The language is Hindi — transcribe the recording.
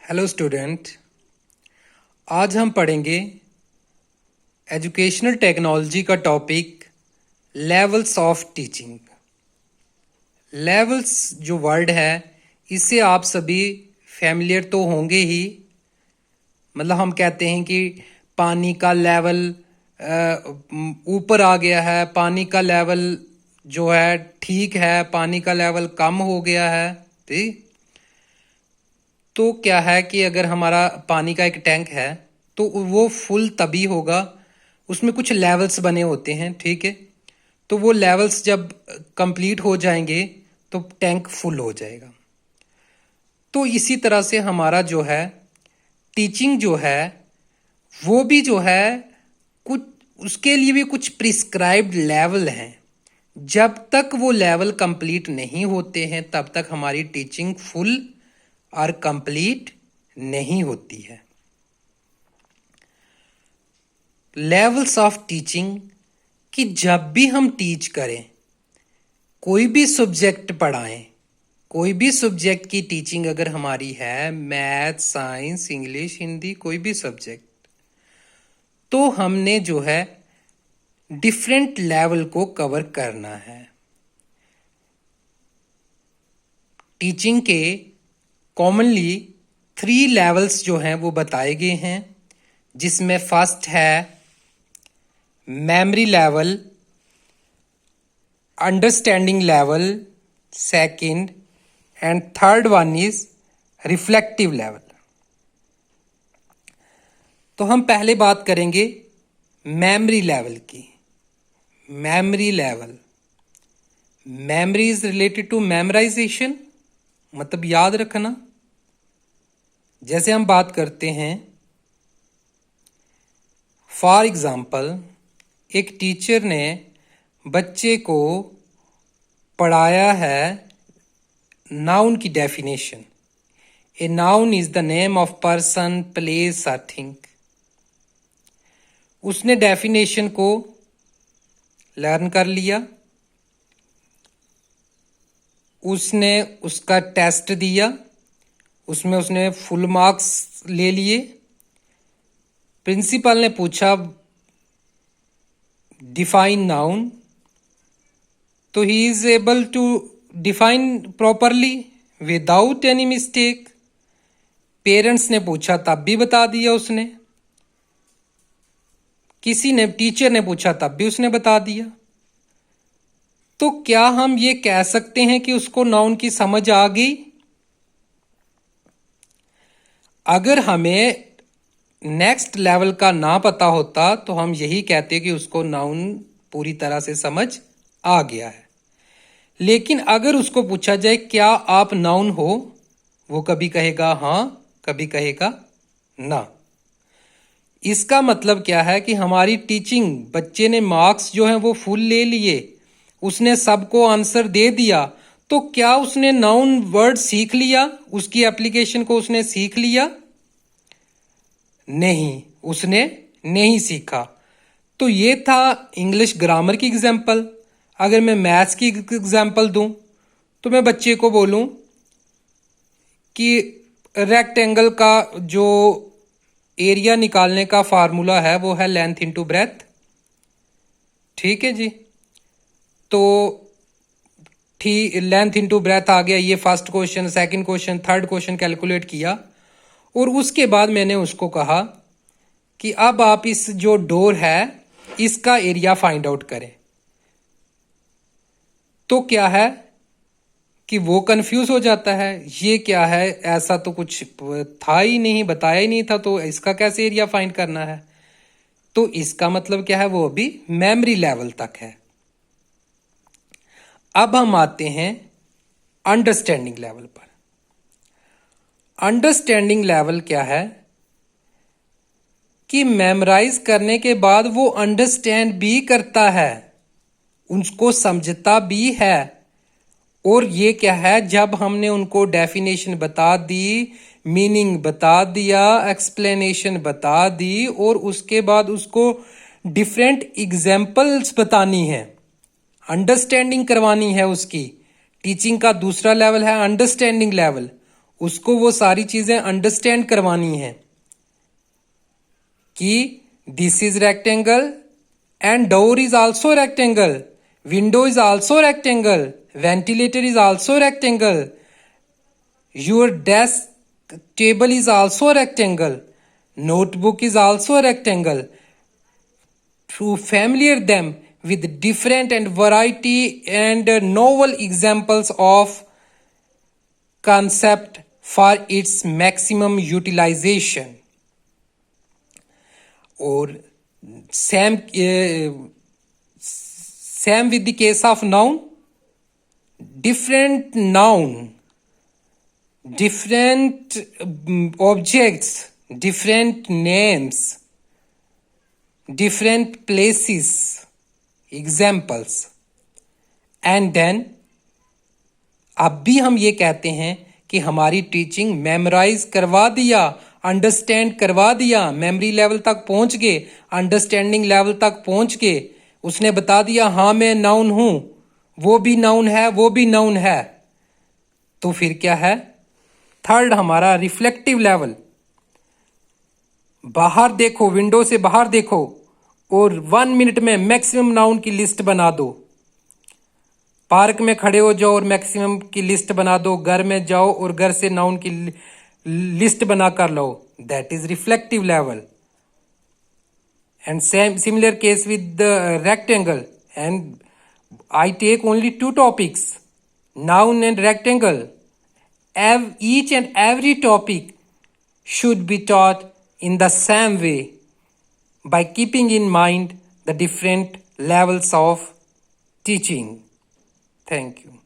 Hello student. आज हम पढ़ेंगे एजुकेशनल टेक्नोलॉजी का topic levels of teaching. Levels जो वर्ड है इससे आप सभी फैमिलियर तो होंगे ही। मतलब हम कहते हैं कि पानी का लेवल ऊपर आ गया है, पानी का लेवल जो है ठीक है, पानी का लेवल कम हो गया है। ठीक, तो क्या है कि अगर हमारा पानी का एक टैंक है तो वो फुल तभी होगा, उसमें कुछ लेवल्स बने होते हैं। ठीक है, तो वो लेवल्स जब कंप्लीट हो जाएंगे तो टैंक फुल हो जाएगा। तो इसी तरह से हमारा जो है टीचिंग जो है वो भी जो है कुछ उसके लिए भी कुछ प्रिस्क्राइब्ड लेवल हैं। जब तक वो लेवल कंप्लीट नहीं होते हैं तब तक हमारी टीचिंग फुल और कंप्लीट नहीं होती है। लेवल्स ऑफ टीचिंग कि जब भी हम टीच करें, कोई भी सब्जेक्ट पढ़ाएं, कोई भी सब्जेक्ट की टीचिंग अगर हमारी है, मैथ, साइंस, इंग्लिश, हिंदी, कोई भी सब्जेक्ट, तो हमने जो है डिफरेंट लेवल को कवर करना है। टीचिंग के कॉमनली 3 लेवल्स जो हैं वो बताए गए हैं, जिसमें फर्स्ट है memory level, understanding level second, and third one is reflective level. तो हम पहले बात करेंगे मेमोरी लेवल की। Memory level, memory is related to memorisation, मतलब याद रखना। जैसे हम बात करते हैं, फॉर एग्जाम्पल एक टीचर ने बच्चे को पढ़ाया है नाउन की definition. A noun is the name of person, place और थिंग। उसने डेफिनेशन को लर्न कर लिया, उसने उसका टेस्ट दिया, उसमें उसने फुल मार्क्स ले लिए। प्रिंसिपल ने पूछा डिफाइन नाउन, तो he is able to define properly without any mistake. Parents ने पूछा तब भी बता दिया उसने, किसी ने टीचर ने पूछा तब भी उसने बता दिया। तो क्या हम ये कह सकते हैं कि उसको नाउन की समझ आ गई? अगर हमें नेक्स्ट लेवल का ना पता होता तो हम यही कहते कि उसको नाउन पूरी तरह से समझ आ गया है। लेकिन अगर उसको पूछा जाए क्या आप नाउन हो, वो कभी कहेगा हाँ, कभी कहेगा ना। इसका मतलब क्या है कि हमारी टीचिंग, बच्चे ने मार्क्स जो हैं वो फुल ले लिए, उसने सबको आंसर दे दिया, तो क्या उसने नाउन वर्ड सीख लिया, उसकी एप्लीकेशन को उसने सीख लिया? नहीं, उसने नहीं सीखा। तो ये था इंग्लिश ग्रामर की एग्जाम्पल। अगर मैं मैथ्स की एग्जाम्पल दूं तो मैं बच्चे को बोलूं कि रेक्टेंगल का जो एरिया निकालने का फार्मूला है वो है लेंथ इनटू ब्रेथ। ठीक है जी, तो ठीक लेंथ इनटू ब्रेथ आ गया। ये first question, second question, third question calculate किया, और उसके बाद मैंने उसको कहा कि अब आप इस जो डोर है इसका एरिया फाइंड आउट करें। तो क्या है कि वो कंफ्यूज हो जाता है, ये क्या है, ऐसा तो कुछ था ही नहीं, बताया ही नहीं था, तो इसका कैसे एरिया फाइंड करना है? तो इसका मतलब क्या है, वो अभी मेमोरी लेवल तक है। अब हम आते हैं अंडरस्टैंडिंग लेवल पर। अंडरस्टैंडिंग लेवल क्या है कि मेमोराइज करने के बाद वो अंडरस्टैंड भी करता है, उसको समझता भी है। और ये क्या है, जब हमने उनको डेफिनेशन बता दी, मीनिंग बता दिया, एक्सप्लेनेशन बता दी, और उसके बाद उसको डिफरेंट एग्जाम्पल्स बतानी है, अंडरस्टैंडिंग करवानी है उसकी। टीचिंग का दूसरा लेवल है अंडरस्टैंडिंग लेवल, उसको वो सारी चीजें अंडरस्टैंड करवानी है कि this is rectangle and door is also rectangle, window is also rectangle, ventilator is also rectangle, your desk table is also a rectangle, notebook is also a rectangle. To familiar them with different and variety and novel examples of concept for its maximum utilization. Or same with the case of noun, different noun, different objects, different names, different places, examples. And then अब भी हम ये कहते हैं कि हमारी टीचिंग मेमोराइज करवा दिया, अंडरस्टैंड करवा दिया, मेमोरी लेवल तक पहुंच गए, अंडरस्टैंडिंग लेवल तक पहुंच गए, उसने बता दिया हाँ मैं नाउन हूं, वो भी नाउन है, वो भी नाउन है। तो फिर क्या है? थर्ड हमारा रिफ्लेक्टिव लेवल। बाहर देखो, विंडो से बाहर देखो और 1 मिनट में मैक्सिमम नाउन की लिस्ट बना दो। पार्क में खड़े हो जाओ और मैक्सिमम की लिस्ट बना दो। घर में जाओ और घर से नाउन की लिस्ट बना कर लो। That is reflective level. And same similar case with the rectangle. And I take only 2 topics, noun and rectangle. Each and every topic should be taught in the same way by keeping in mind the different levels of teaching. Thank you.